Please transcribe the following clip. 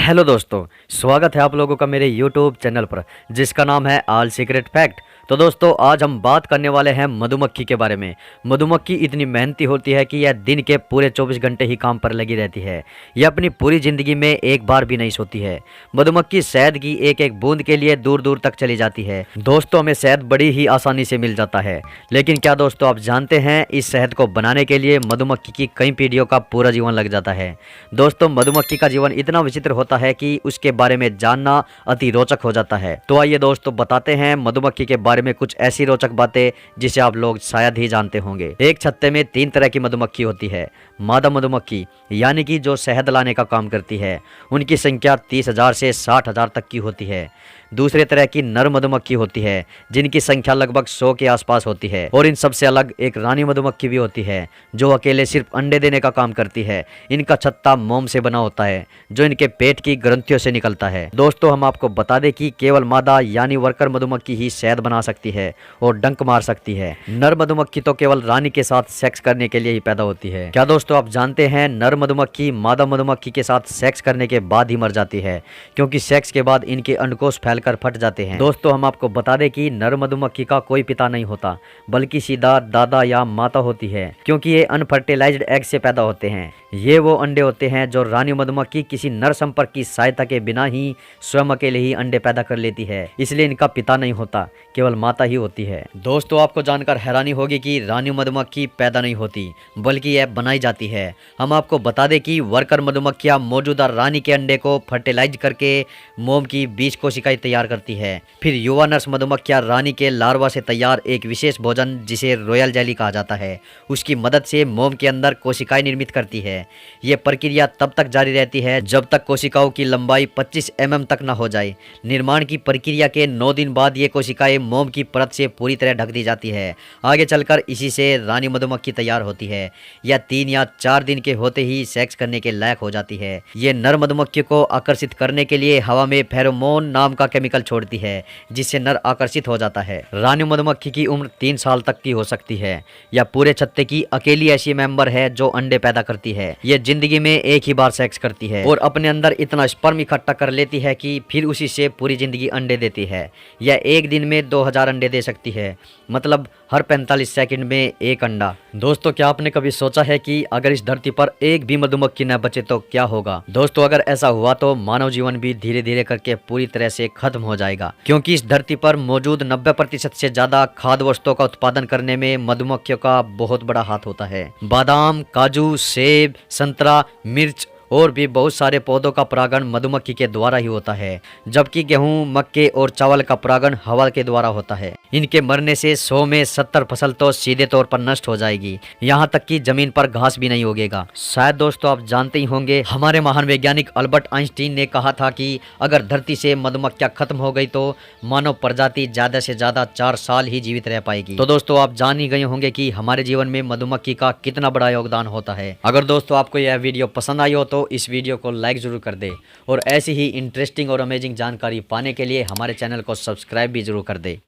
Hello दोस्तों, स्वागत है आप लोगों का मेरे यूट्यूब चैनल पर जिसका नाम है ऑल सीक्रेट फैक्ट। तो दोस्तों आज हम बात करने वाले हैं मधुमक्खी के बारे में। मधुमक्खी इतनी मेहनती होती है कि यह दिन के पूरे 24 घंटे ही काम पर लगी रहती है। यह अपनी पूरी ज़िंदगी में एक बार भी नहीं सोती है। मधुमक्खी शहद की एक एक बूंद के लिए दूर दूर तक चली जाती है। दोस्तों हमें शहद बड़ी ही आसानी से मिल जाता है, लेकिन क्या दोस्तों आप जानते हैं इस शहद को बनाने के लिए मधुमक्खी की कई पीढ़ियों का पूरा जीवन लग जाता है। दोस्तों मधुमक्खी का जीवन इतना विचित्र होता है कि उसके बारे में जानना अति रोचक हो जाता है। तो आइए दोस्तों बताते हैं मधुमक्खी के बारे में कुछ ऐसी रोचक बातें जिसे आप लोग शायद ही जानते होंगे। एक छत्ते में 3 तरह की मधुमक्खी होती है। मादा मधुमक्खी यानी कि जो शहद लाने का काम करती है, उनकी संख्या 30,000 से 60,000 तक की होती है। दूसरे तरह की नर मधुमक्खी होती है जिनकी संख्या लगभग 100 के आसपास होती है। और इन सबसे अलग एक रानी मधुमक्खी भी होती है जो अकेले सिर्फ अंडे देने का काम करती है। इनका छत्ता मोम से बना होता है जो इनके पेट की ग्रंथियों से निकलता है। दोस्तों हम आपको बता दें कि केवल मादा यानी वर्कर मधुमक्खी ही शहद बना सकती है और डंक मार सकती है। नर मधुमक्खी तो केवल रानी के साथ सेक्स करने के लिए ही पैदा होती है। क्या दोस्तों आप जानते हैं नर मधुमक्खी मादा मधुमक्खी के साथ सेक्स करने के बाद ही मर जाती है, क्योंकि सेक्स के बाद इनके अंडकोश फैलकर फट जाते हैं। दोस्तों हम आपको बता दें कि नर मधुमक्खी का कोई पिता नहीं होता, बल्कि सीधा दादा या माता होती है, क्योंकि ये अनफर्टिलाइज्ड एग से पैदा होते हैं। ये वो अंडे होते हैं जो रानी मधुमक्खी किसी नर संपर्क की सहायता के बिना ही स्वयं अकेले ही अंडे पैदा कर लेती है। इसलिए इनका पिता नहीं होता, केवल माता ही होती है। दोस्तों आपको जानकर हैरानी होगी कि रानी मधुमक्खी पैदा नहीं होती, बल्कि यह बनाई जाती है। हम आपको बता दें कि वर्कर मधुमक्खियां मौजूदा रानी के अंडे को फर्टिलाइज करके मोम की 20 कोशिकाएं तैयार करती है। फिर युवा नर्स मधुमक्खियां रानी के लार्वा से तैयार एक विशेष भोजन जिसे रॉयल जेली कहा जाता है, उसकी मदद से मोम के अंदर कोशिकाएं निर्मित करती है। यह प्रक्रिया तब तक जारी रहती है जब तक कोशिकाओं की लंबाई 25 mm तक न हो जाए। निर्माण की प्रक्रिया के 9 दिन बाद ये कोशिकाएं मोम की परत से पूरी तरह ढक दी जाती है। आगे चलकर इसी से रानी मधुमक्खी तैयार होती है। यह 3 या 4 दिन के होते ही सेक्स करने के लायक हो जाती है। ये नर मधुमक्खी को आकर्षित करने के लिए हवा में फेरोमोन नाम का केमिकल छोड़ती है, जिससे नर आकर्षित हो जाता है। रानी मधुमक्खी की उम्र 3 साल तक की हो सकती है। यह पूरे छत्ते की अकेली ऐसी मेंबर है जो अंडे पैदा करती है। यह जिंदगी में एक ही बार सेक्स करती है और अपने अंदर इतना स्पर्म इकट्ठा कर लेती है कि फिर उसी से पूरी जिंदगी अंडे देती है। यह एक दिन में 2000 अंडे दे सकती है, मतलब हर 45 सेकंड में एक अंडा। दोस्तों क्या आपने कभी सोचा है कि अगर इस धरती पर एक भी मधुमक्खी न बचे तो क्या होगा? दोस्तों अगर ऐसा हुआ तो मानव जीवन भी धीरे धीरे करके पूरी तरह से खत्म हो जाएगा, क्योंकि इस धरती पर मौजूद 90% से ज्यादा खाद्य वस्तुओं का उत्पादन करने में मधुमक्खियों का बहुत बड़ा हाथ होता है। बादाम, काजू, सेब, संतरा, मिर्च और भी बहुत सारे पौधों का परागण मधुमक्खी के द्वारा ही होता है, जबकि गेहूं, मक्के और चावल का परागण हवा के द्वारा होता है। इनके मरने से 100 में 70 फसल तो सीधे तौर पर नष्ट हो जाएगी। यहाँ तक कि जमीन पर घास भी नहीं उगेगा। शायद दोस्तों आप जानते ही होंगे, हमारे महान वैज्ञानिक अल्बर्ट आइंस्टीन ने कहा था कि अगर धरती से मधुमक्खियां खत्म हो गई तो मानव प्रजाति ज्यादा से ज्यादा 4 साल ही जीवित रह पाएगी। तो दोस्तों आप जान ही गए होंगे कि हमारे जीवन में मधुमक्खी का कितना बड़ा योगदान होता है। अगर दोस्तों आपको यह वीडियो पसंद आई हो तो इस वीडियो को लाइक जरूर कर दे और ऐसी ही इंटरेस्टिंग और अमेजिंग जानकारी पाने के लिए हमारे चैनल को सब्सक्राइब भी जरूर कर दे।